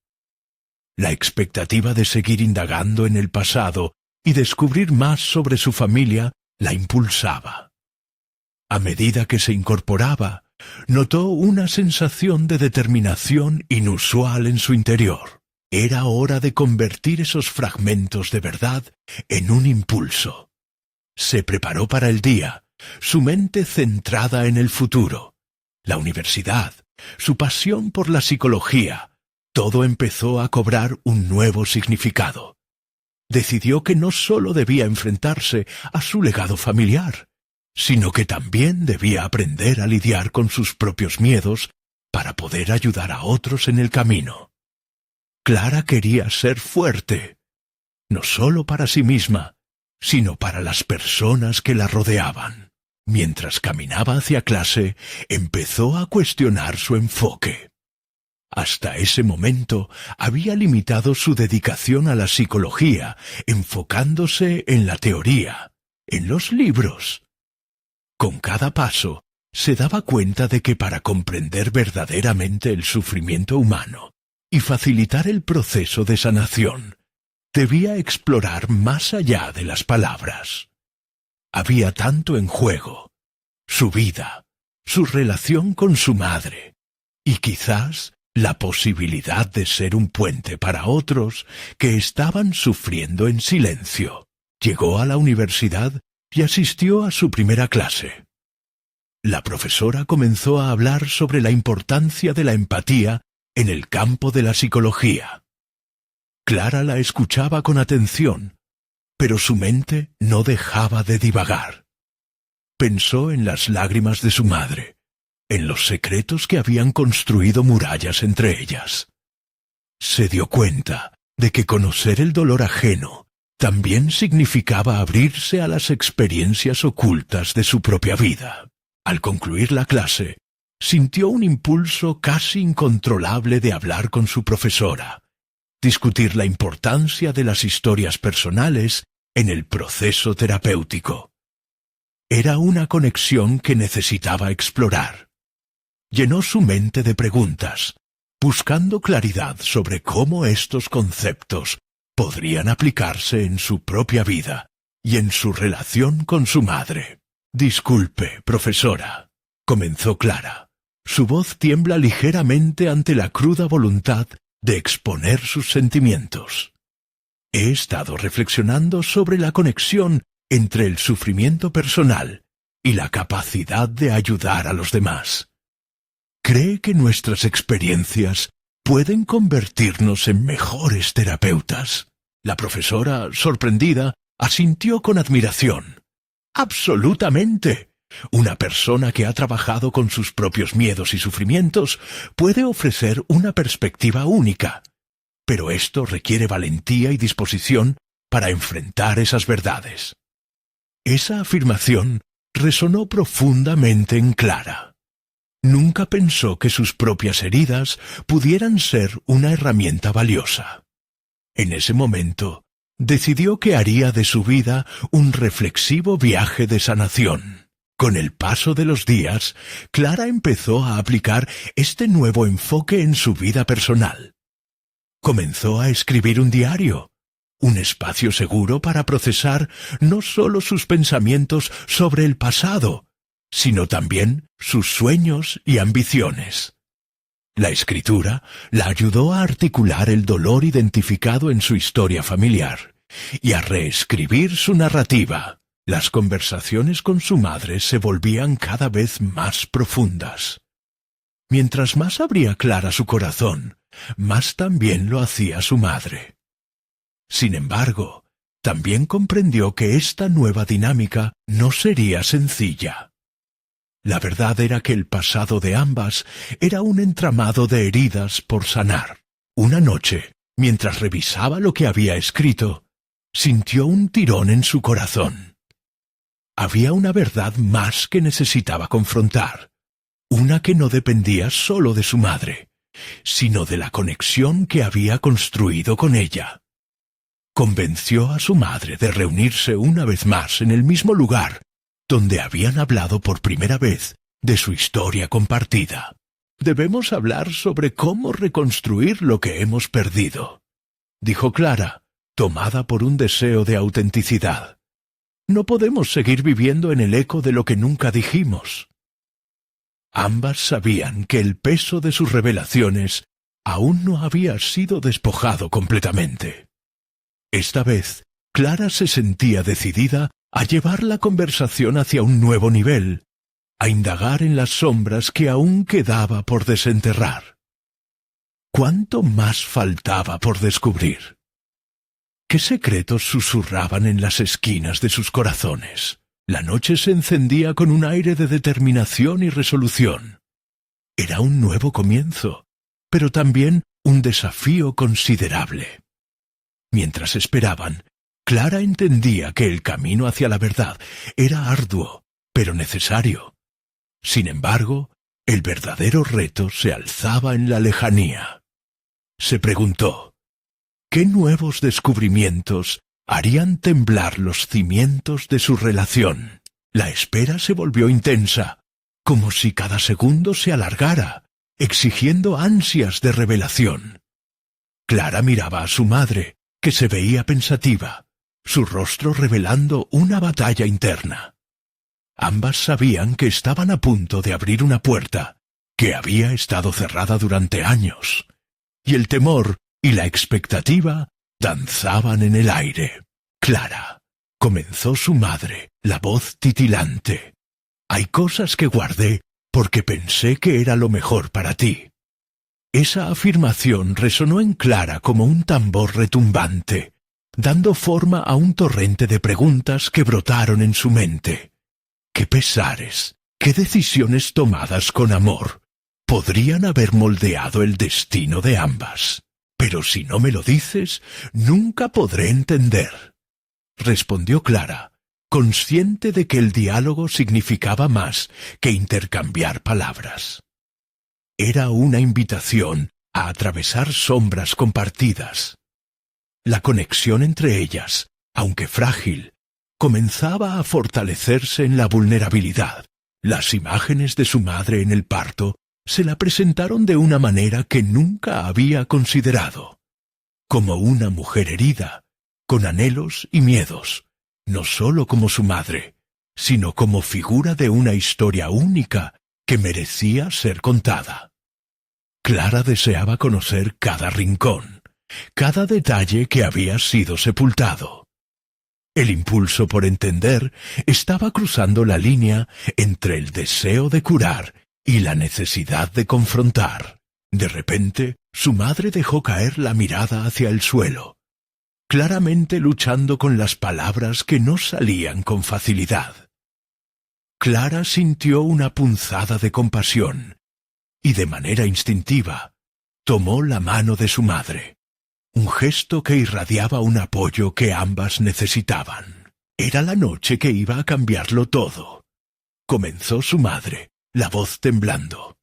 La expectativa de seguir indagando en el pasado y descubrir más sobre su familia la impulsaba. A medida que se incorporaba, notó una sensación de determinación inusual en su interior. Era hora de convertir esos fragmentos de verdad en un impulso. Se preparó para el día, su mente centrada en el futuro. La universidad, su pasión por la psicología, todo empezó a cobrar un nuevo significado. Decidió que no solo debía enfrentarse a su legado familiar, sino que también debía aprender a lidiar con sus propios miedos para poder ayudar a otros en el camino. Clara quería ser fuerte, no solo para sí misma, sino para las personas que la rodeaban. Mientras caminaba hacia clase, empezó a cuestionar su enfoque. Hasta ese momento había limitado su dedicación a la psicología, enfocándose en la teoría, en los libros. Con cada paso, se daba cuenta de que para comprender verdaderamente el sufrimiento humano y facilitar el proceso de sanación, debía explorar más allá de las palabras. Había tanto en juego: su vida, su relación con su madre, y quizás la posibilidad de ser un puente para otros que estaban sufriendo en silencio. Llegó a la universidad y asistió a su primera clase. La profesora comenzó a hablar sobre la importancia de la empatía en el campo de la psicología. Clara la escuchaba con atención, pero su mente no dejaba de divagar. Pensó en las lágrimas de su madre, en los secretos que habían construido murallas entre ellas. Se dio cuenta de que conocer el dolor ajeno también significaba abrirse a las experiencias ocultas de su propia vida. Al concluir la clase, sintió un impulso casi incontrolable de hablar con su profesora, discutir la importancia de las historias personales en el proceso terapéutico. Era una conexión que necesitaba explorar. Llenó su mente de preguntas, buscando claridad sobre cómo estos conceptos podrían aplicarse en su propia vida y en su relación con su madre. «Disculpe, profesora», comenzó Clara. Su voz tiembla ligeramente ante la cruda voluntad de exponer sus sentimientos. He estado reflexionando sobre la conexión entre el sufrimiento personal y la capacidad de ayudar a los demás. ¿Cree que nuestras experiencias pueden convertirnos en mejores terapeutas? La profesora, sorprendida, asintió con admiración. ¡Absolutamente! Una persona que ha trabajado con sus propios miedos y sufrimientos puede ofrecer una perspectiva única, pero esto requiere valentía y disposición para enfrentar esas verdades. Esa afirmación resonó profundamente en Clara. Nunca pensó que sus propias heridas pudieran ser una herramienta valiosa. En ese momento, decidió que haría de su vida un reflexivo viaje de sanación. Con el paso de los días, Clara empezó a aplicar este nuevo enfoque en su vida personal. Comenzó a escribir un diario, un espacio seguro para procesar no solo sus pensamientos sobre el pasado, sino también sus sueños y ambiciones. La escritura la ayudó a articular el dolor identificado en su historia familiar y a reescribir su narrativa. Las conversaciones con su madre se volvían cada vez más profundas. Mientras más abría Clara su corazón, más también lo hacía su madre. Sin embargo, también comprendió que esta nueva dinámica no sería sencilla. La verdad era que el pasado de ambas era un entramado de heridas por sanar. Una noche, mientras revisaba lo que había escrito, sintió un tirón en su corazón. Había una verdad más que necesitaba confrontar, una que no dependía solo de su madre, sino de la conexión que había construido con ella. Convenció a su madre de reunirse una vez más en el mismo lugar donde habían hablado por primera vez de su historia compartida. «Debemos hablar sobre cómo reconstruir lo que hemos perdido», dijo Clara, tomada por un deseo de autenticidad. «No podemos seguir viviendo en el eco de lo que nunca dijimos». Ambas sabían que el peso de sus revelaciones aún no había sido despojado completamente. Esta vez, Clara se sentía decidida a llevar la conversación hacia un nuevo nivel, a indagar en las sombras que aún quedaba por desenterrar. ¿Cuánto más faltaba por descubrir? ¿Qué secretos susurraban en las esquinas de sus corazones? La noche se encendía con un aire de determinación y resolución. Era un nuevo comienzo, pero también un desafío considerable. Mientras esperaban, Clara entendía que el camino hacia la verdad era arduo, pero necesario. Sin embargo, el verdadero reto se alzaba en la lejanía. Se preguntó, ¿qué nuevos descubrimientos harían temblar los cimientos de su relación? La espera se volvió intensa, como si cada segundo se alargara, exigiendo ansias de revelación. Clara miraba a su madre, que se veía pensativa, su rostro revelando una batalla interna. Ambas sabían que estaban a punto de abrir una puerta que había estado cerrada durante años, y el temor y la expectativa danzaban en el aire. «Clara», comenzó su madre, la voz titilante, «hay cosas que guardé porque pensé que era lo mejor para ti». Esa afirmación resonó en Clara como un tambor retumbante, dando forma a un torrente de preguntas que brotaron en su mente. ¿Qué pesares, qué decisiones tomadas con amor podrían haber moldeado el destino de ambas? «Pero si no me lo dices, nunca podré entender», respondió Clara, consciente de que el diálogo significaba más que intercambiar palabras. Era una invitación a atravesar sombras compartidas. La conexión entre ellas, aunque frágil, comenzaba a fortalecerse en la vulnerabilidad. Las imágenes de su madre en el parto se la presentaron de una manera que nunca había considerado. Como una mujer herida, con anhelos y miedos, no sólo como su madre, sino como figura de una historia única que merecía ser contada. Clara deseaba conocer cada rincón, cada detalle que había sido sepultado. El impulso por entender estaba cruzando la línea entre el deseo de curar y la necesidad de confrontar. De repente, su madre dejó caer la mirada hacia el suelo, claramente luchando con las palabras que no salían con facilidad. Clara sintió una punzada de compasión y de manera instintiva tomó la mano de su madre, un gesto que irradiaba un apoyo que ambas necesitaban. Era la noche que iba a cambiarlo todo. Comenzó su madre, la voz temblando.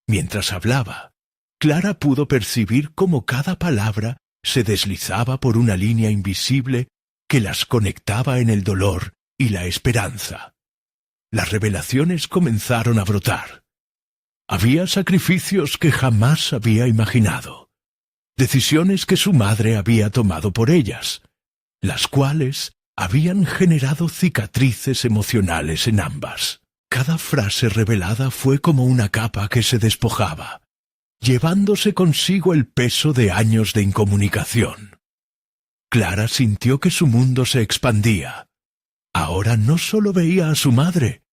Mientras hablaba, Clara pudo percibir cómo cada palabra se deslizaba por una línea invisible que las conectaba en el dolor y la esperanza. Las revelaciones comenzaron a brotar. Había sacrificios que jamás había imaginado, decisiones que su madre había tomado por ellas, las cuales habían generado cicatrices emocionales en ambas. Cada frase revelada fue como una capa que se despojaba, llevándose consigo el peso de años de incomunicación. Clara sintió que su mundo se expandía. Ahora no solo veía a su madre,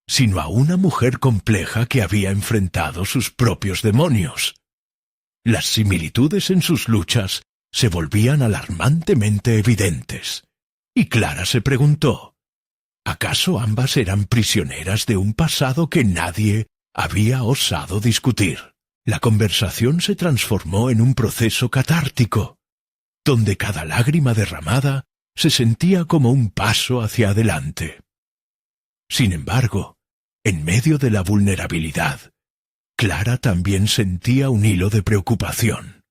sino a una mujer compleja que había enfrentado sus propios demonios. Las similitudes en sus luchas se volvían alarmantemente evidentes, y Clara se preguntó, ¿acaso ambas eran prisioneras de un pasado que nadie había osado discutir? La conversación se transformó en un proceso catártico, donde cada lágrima derramada se sentía como un paso hacia adelante. Sin embargo, en medio de la vulnerabilidad, Clara también sentía un hilo de preocupación.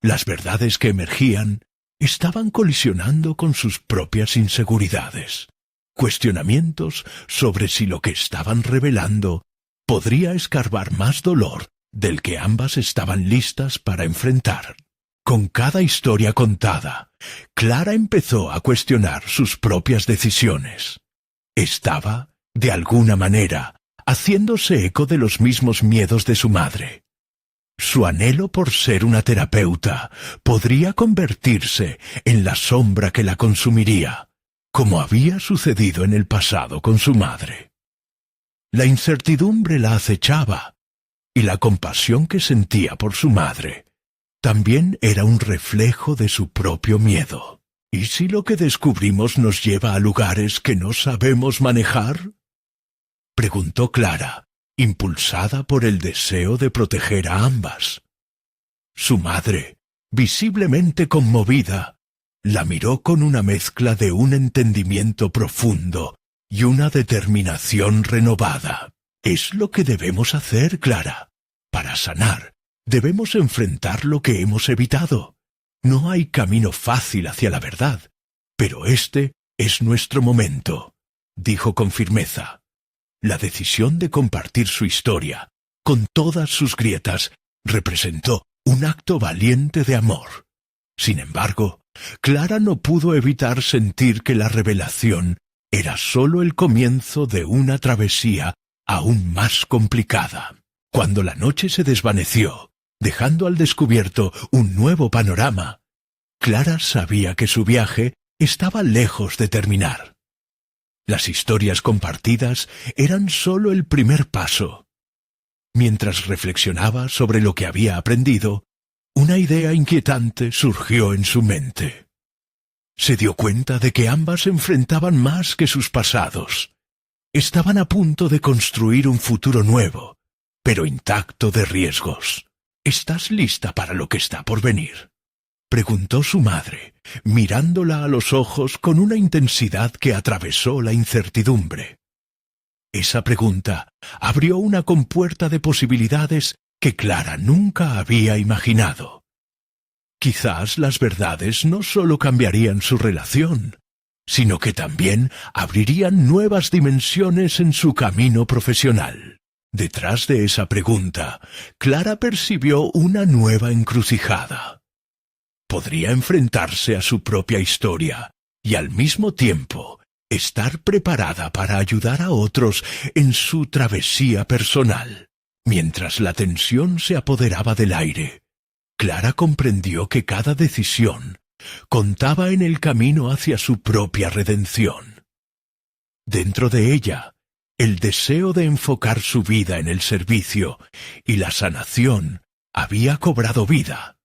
Las verdades que emergían estaban colisionando con sus propias inseguridades, cuestionamientos sobre si lo que estaban revelando podría escarbar más dolor del que ambas estaban listas para enfrentar. Con cada historia contada, Clara empezó a cuestionar sus propias decisiones. Estaba, de alguna manera, haciéndose eco de los mismos miedos de su madre. Su anhelo por ser una terapeuta podría convertirse en la sombra que la consumiría, como había sucedido en el pasado con su madre. La incertidumbre la acechaba, y la compasión que sentía por su madre también era un reflejo de su propio miedo. ¿Y si lo que descubrimos nos lleva a lugares que no sabemos manejar?, preguntó Clara, impulsada por el deseo de proteger a ambas. Su madre, visiblemente conmovida, la miró con una mezcla de un entendimiento profundo y una determinación renovada. Es lo que debemos hacer, Clara. Para sanar, debemos enfrentar lo que hemos evitado. No hay camino fácil hacia la verdad, pero este es nuestro momento, dijo con firmeza. La decisión de compartir su historia, con todas sus grietas, representó un acto valiente de amor. Sin embargo, Clara no pudo evitar sentir que la revelación era sólo el comienzo de una travesía aún más complicada. Cuando la noche se desvaneció, dejando al descubierto un nuevo panorama, Clara sabía que su viaje estaba lejos de terminar. Las historias compartidas eran sólo el primer paso. Mientras reflexionaba sobre lo que había aprendido, una idea inquietante surgió en su mente. Se dio cuenta de que ambas enfrentaban más que sus pasados. Estaban a punto de construir un futuro nuevo, pero intacto de riesgos. ¿Estás lista para lo que está por venir?, preguntó su madre, mirándola a los ojos con una intensidad que atravesó la incertidumbre. Esa pregunta abrió una compuerta de posibilidades que Clara nunca había imaginado. Quizás las verdades no solo cambiarían su relación, sino que también abrirían nuevas dimensiones en su camino profesional. Detrás de esa pregunta, Clara percibió una nueva encrucijada. Podría enfrentarse a su propia historia y al mismo tiempo estar preparada para ayudar a otros en su travesía personal. Mientras la tensión se apoderaba del aire, Clara comprendió que cada decisión contaba en el camino hacia su propia redención. Dentro de ella, el deseo de enfocar su vida en el servicio y la sanación había cobrado vida.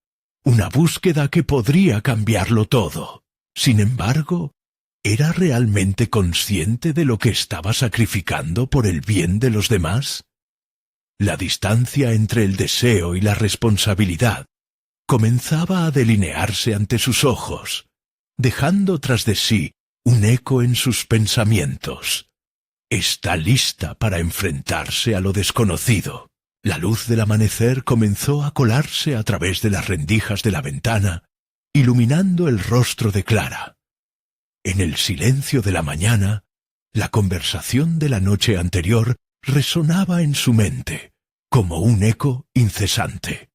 Una búsqueda que podría cambiarlo todo. Sin embargo, ¿era realmente consciente de lo que estaba sacrificando por el bien de los demás? La distancia entre el deseo y la responsabilidad comenzaba a delinearse ante sus ojos, dejando tras de sí un eco en sus pensamientos. Está lista para enfrentarse a lo desconocido. La luz del amanecer comenzó a colarse a través de las rendijas de la ventana, iluminando el rostro de Clara. En el silencio de la mañana, la conversación de la noche anterior resonaba en su mente, como un eco incesante.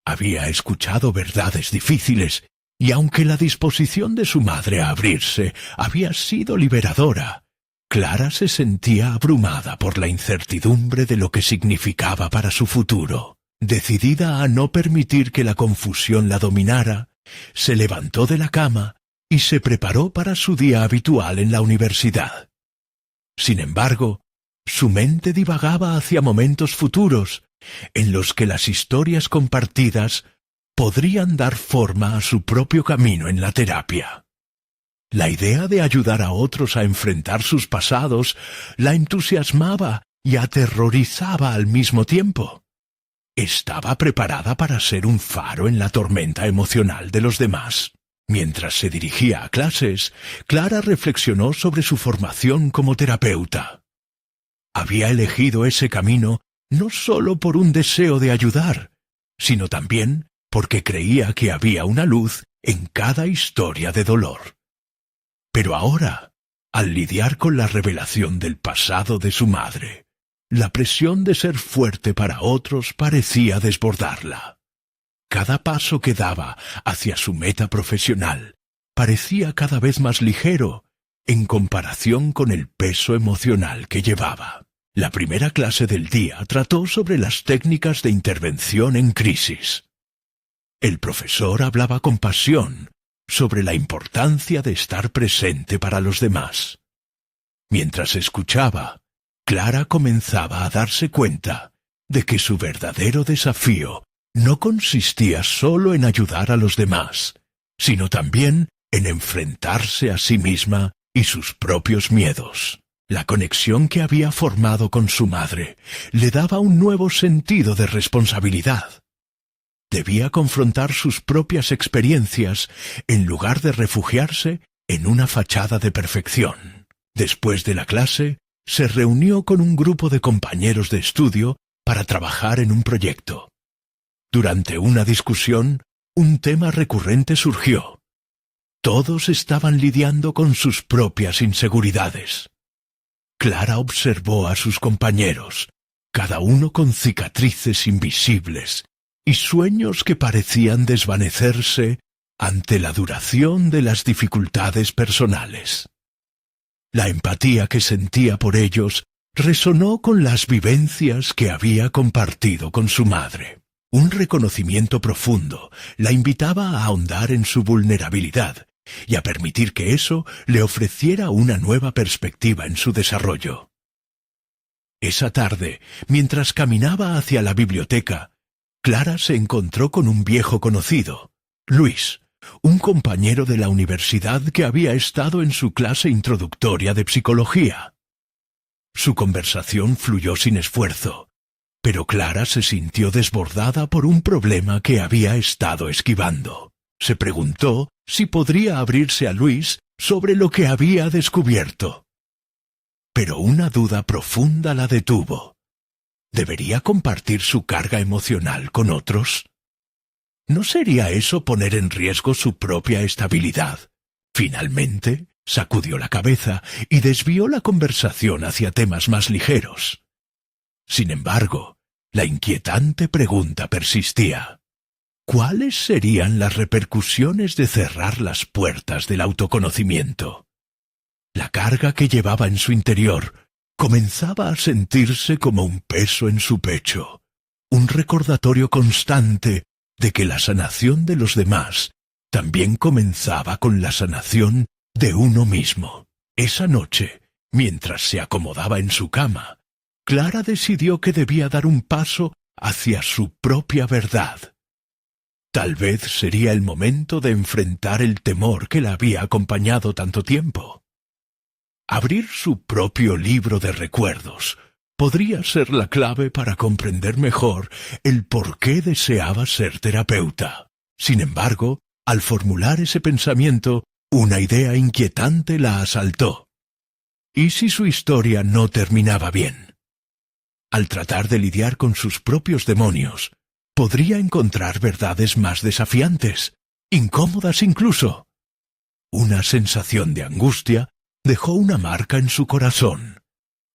Había escuchado verdades difíciles, y aunque la disposición de su madre a abrirse había sido liberadora, Clara se sentía abrumada por la incertidumbre de lo que significaba para su futuro. Decidida a no permitir que la confusión la dominara, se levantó de la cama y se preparó para su día habitual en la universidad. Sin embargo, su mente divagaba hacia momentos futuros, en los que las historias compartidas podrían dar forma a su propio camino en la terapia. La idea de ayudar a otros a enfrentar sus pasados la entusiasmaba y aterrorizaba al mismo tiempo. Estaba preparada para ser un faro en la tormenta emocional de los demás. Mientras se dirigía a clases, Clara reflexionó sobre su formación como terapeuta. Había elegido ese camino no solo por un deseo de ayudar, sino también porque creía que había una luz en cada historia de dolor. Pero ahora, al lidiar con la revelación del pasado de su madre, la presión de ser fuerte para otros parecía desbordarla. Cada paso que daba hacia su meta profesional parecía cada vez más ligero en comparación con el peso emocional que llevaba. La primera clase del día trató sobre las técnicas de intervención en crisis. El profesor hablaba con pasión sobre la importancia de estar presente para los demás. Mientras escuchaba, Clara comenzaba a darse cuenta de que su verdadero desafío no consistía solo en ayudar a los demás, sino también en enfrentarse a sí misma y sus propios miedos. La conexión que había formado con su madre le daba un nuevo sentido de responsabilidad. Debía confrontar sus propias experiencias en lugar de refugiarse en una fachada de perfección. Después de la clase, se reunió con un grupo de compañeros de estudio para trabajar en un proyecto. Durante una discusión, un tema recurrente surgió. Todos estaban lidiando con sus propias inseguridades. Clara observó a sus compañeros, cada uno con cicatrices invisibles y sueños que parecían desvanecerse ante la duración de las dificultades personales. La empatía que sentía por ellos resonó con las vivencias que había compartido con su madre. Un reconocimiento profundo la invitaba a ahondar en su vulnerabilidad y a permitir que eso le ofreciera una nueva perspectiva en su desarrollo. Esa tarde, mientras caminaba hacia la biblioteca, Clara se encontró con un viejo conocido, Luis, un compañero de la universidad que había estado en su clase introductoria de psicología. Su conversación fluyó sin esfuerzo, pero Clara se sintió desbordada por un problema que había estado esquivando. Se preguntó si podría abrirse a Luis sobre lo que había descubierto. Pero una duda profunda la detuvo. ¿Debería compartir su carga emocional con otros? ¿No sería eso poner en riesgo su propia estabilidad? Finalmente, sacudió la cabeza y desvió la conversación hacia temas más ligeros. Sin embargo, la inquietante pregunta persistía. ¿Cuáles serían las repercusiones de cerrar las puertas del autoconocimiento? La carga que llevaba en su interior comenzaba a sentirse como un peso en su pecho, un recordatorio constante de que la sanación de los demás también comenzaba con la sanación de uno mismo. Esa noche, mientras se acomodaba en su cama, Clara decidió que debía dar un paso hacia su propia verdad. Tal vez sería el momento de enfrentar el temor que la había acompañado tanto tiempo. Abrir su propio libro de recuerdos podría ser la clave para comprender mejor el por qué deseaba ser terapeuta. Sin embargo, al formular ese pensamiento, una idea inquietante la asaltó. ¿Y si su historia no terminaba bien? Al tratar de lidiar con sus propios demonios, podría encontrar verdades más desafiantes, incómodas incluso. Una sensación de angustia dejó una marca en su corazón,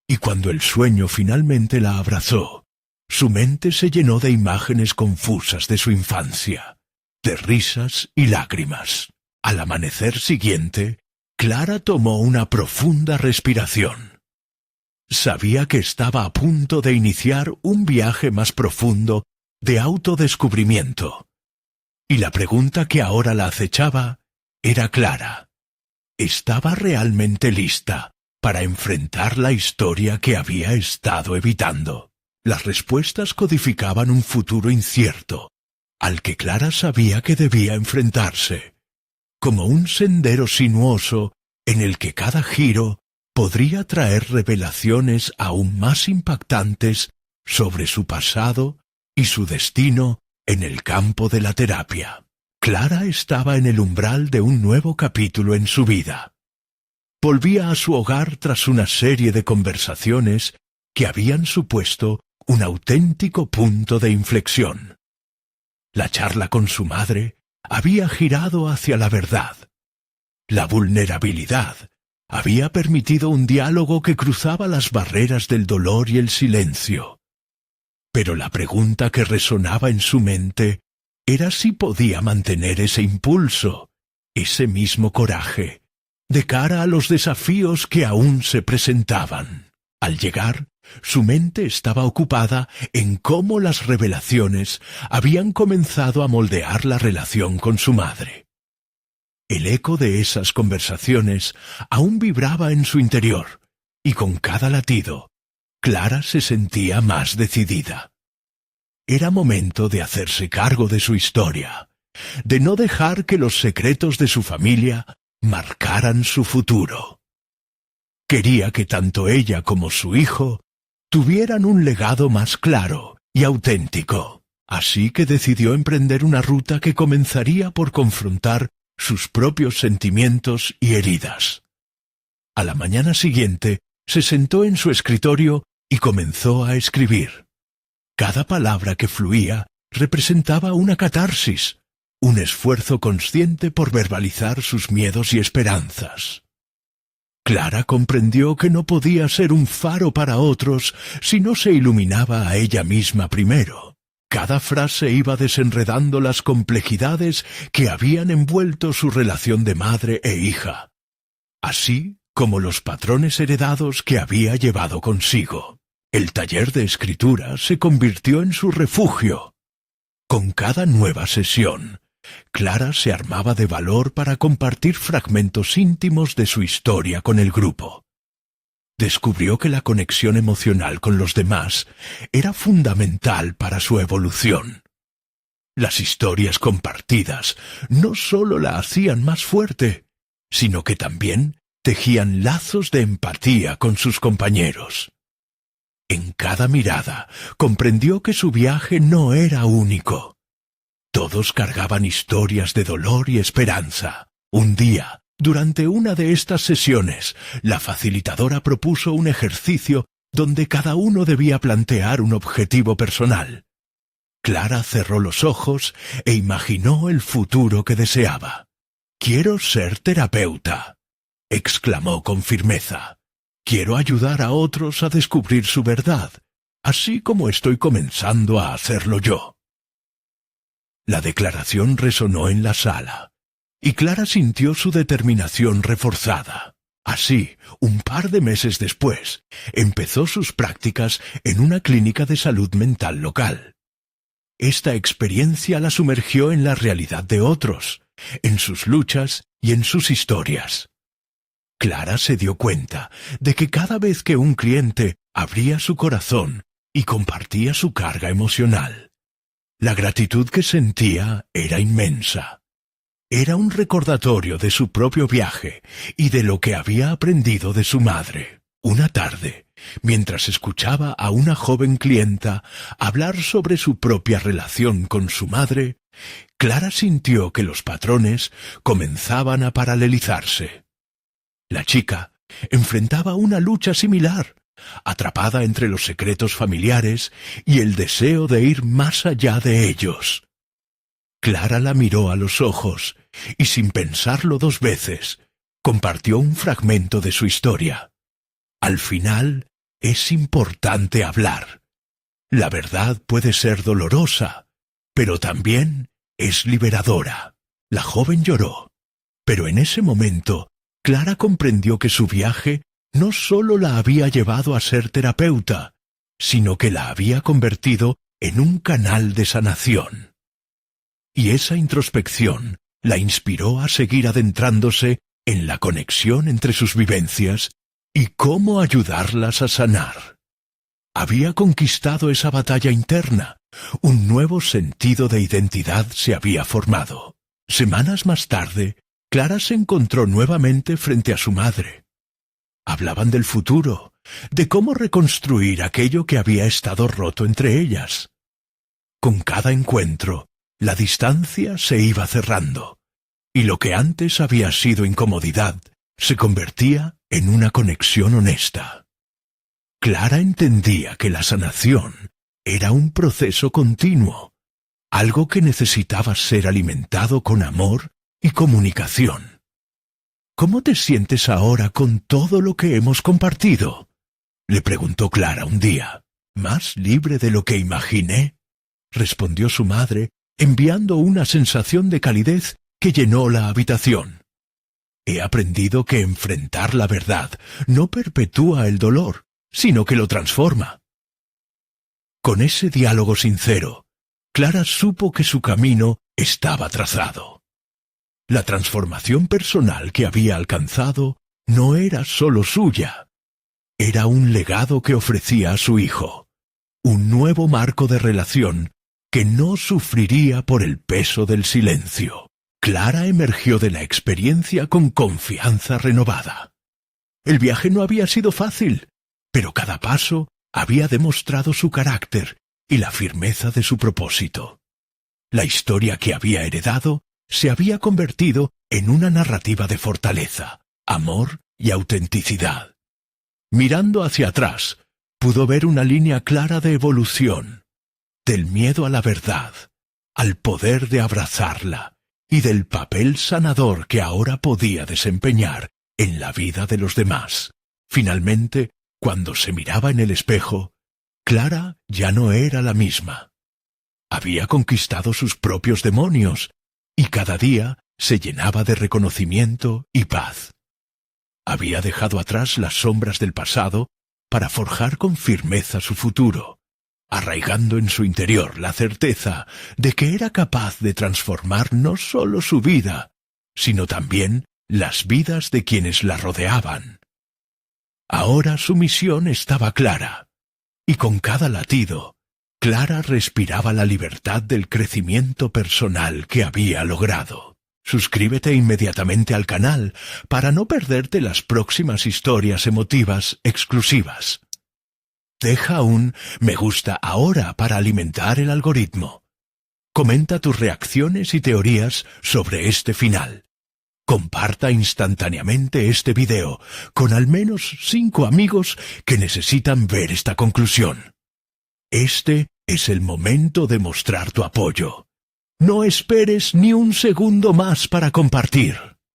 y cuando el sueño finalmente la abrazó, su mente se llenó de imágenes confusas de su infancia, de risas y lágrimas. Al amanecer siguiente, Clara tomó una profunda respiración. Sabía que estaba a punto de iniciar un viaje más profundo de autodescubrimiento, y la pregunta que ahora la acechaba era clara. ¿Estaba realmente lista para enfrentar la historia que había estado evitando? Las respuestas codificaban un futuro incierto, al que Clara sabía que debía enfrentarse, como un sendero sinuoso en el que cada giro podría traer revelaciones aún más impactantes sobre su pasado y su destino en el campo de la terapia. Clara estaba en el umbral de un nuevo capítulo en su vida. Volvía a su hogar tras una serie de conversaciones que habían supuesto un auténtico punto de inflexión. La charla con su madre había girado hacia la verdad. La vulnerabilidad había permitido un diálogo que cruzaba las barreras del dolor y el silencio. Pero la pregunta que resonaba en su mente era si podía mantener ese impulso, ese mismo coraje, de cara a los desafíos que aún se presentaban. Al llegar, su mente estaba ocupada en cómo las revelaciones habían comenzado a moldear la relación con su madre. El eco de esas conversaciones aún vibraba en su interior, y con cada latido, Clara se sentía más decidida. Era momento de hacerse cargo de su historia, de no dejar que los secretos de su familia marcaran su futuro. Quería que tanto ella como su hijo tuvieran un legado más claro y auténtico, así que decidió emprender una ruta que comenzaría por confrontar sus propios sentimientos y heridas. A la mañana siguiente se sentó en su escritorio y comenzó a escribir. Cada palabra que fluía representaba una catarsis, un esfuerzo consciente por verbalizar sus miedos y esperanzas. Clara comprendió que no podía ser un faro para otros si no se iluminaba a ella misma primero. Cada frase iba desenredando las complejidades que habían envuelto su relación de madre e hija, así como los patrones heredados que había llevado consigo. El taller de escritura se convirtió en su refugio. Con cada nueva sesión, Clara se armaba de valor para compartir fragmentos íntimos de su historia con el grupo. Descubrió que la conexión emocional con los demás era fundamental para su evolución. Las historias compartidas no sólo la hacían más fuerte, sino que también tejían lazos de empatía con sus compañeros. En cada mirada comprendió que su viaje no era único. Todos cargaban historias de dolor y esperanza. Un día, durante una de estas sesiones, la facilitadora propuso un ejercicio donde cada uno debía plantear un objetivo personal. Clara cerró los ojos e imaginó el futuro que deseaba. «Quiero ser terapeuta», exclamó con firmeza. «Quiero ayudar a otros a descubrir su verdad, así como estoy comenzando a hacerlo yo». La declaración resonó en la sala, y Clara sintió su determinación reforzada. Así, un par de meses después, empezó sus prácticas en una clínica de salud mental local. Esta experiencia la sumergió en la realidad de otros, en sus luchas y en sus historias. Clara se dio cuenta de que cada vez que un cliente abría su corazón y compartía su carga emocional, la gratitud que sentía era inmensa. Era un recordatorio de su propio viaje y de lo que había aprendido de su madre. Una tarde, mientras escuchaba a una joven clienta hablar sobre su propia relación con su madre, Clara sintió que los patrones comenzaban a paralelizarse. La chica enfrentaba una lucha similar, atrapada entre los secretos familiares y el deseo de ir más allá de ellos. Clara la miró a los ojos y, sin pensarlo dos veces, compartió un fragmento de su historia. Al final, es importante hablar. La verdad puede ser dolorosa, pero también es liberadora. La joven lloró, pero en ese momento Clara comprendió que su viaje no sólo la había llevado a ser terapeuta, sino que la había convertido en un canal de sanación. Y esa introspección la inspiró a seguir adentrándose en la conexión entre sus vivencias y cómo ayudarlas a sanar. Había conquistado esa batalla interna, un nuevo sentido de identidad se había formado. Semanas más tarde, Clara se encontró nuevamente frente a su madre. Hablaban del futuro, de cómo reconstruir aquello que había estado roto entre ellas. Con cada encuentro, la distancia se iba cerrando, y lo que antes había sido incomodidad se convertía en una conexión honesta. Clara entendía que la sanación era un proceso continuo, algo que necesitaba ser alimentado con amor y comunicación. ¿Cómo te sientes ahora con todo lo que hemos compartido?, le preguntó Clara un día. «Más libre de lo que imaginé», respondió su madre, enviando una sensación de calidez que llenó la habitación. «He aprendido que enfrentar la verdad no perpetúa el dolor, sino que lo transforma». Con ese diálogo sincero, Clara supo que su camino estaba trazado. La transformación personal que había alcanzado no era solo suya. Era un legado que ofrecía a su hijo, un nuevo marco de relación que no sufriría por el peso del silencio. Clara emergió de la experiencia con confianza renovada. El viaje no había sido fácil, pero cada paso había demostrado su carácter y la firmeza de su propósito. La historia que había heredado se había convertido en una narrativa de fortaleza, amor y autenticidad. Mirando hacia atrás, pudo ver una línea clara de evolución, del miedo a la verdad, al poder de abrazarla y del papel sanador que ahora podía desempeñar en la vida de los demás. Finalmente, cuando se miraba en el espejo, Clara ya no era la misma. Había conquistado sus propios demonios y cada día se llenaba de reconocimiento y paz. Había dejado atrás las sombras del pasado para forjar con firmeza su futuro, arraigando en su interior la certeza de que era capaz de transformar no solo su vida, sino también las vidas de quienes la rodeaban. Ahora su misión estaba clara, y con cada latido, Clara respiraba la libertad del crecimiento personal que había logrado. Suscríbete inmediatamente al canal para no perderte las próximas historias emotivas exclusivas. Deja un me gusta ahora para alimentar el algoritmo. Comenta tus reacciones y teorías sobre este final. Comparta instantáneamente este video con al menos 5 amigos que necesitan ver esta conclusión. Este es el momento de mostrar tu apoyo. No esperes ni un segundo más para compartir.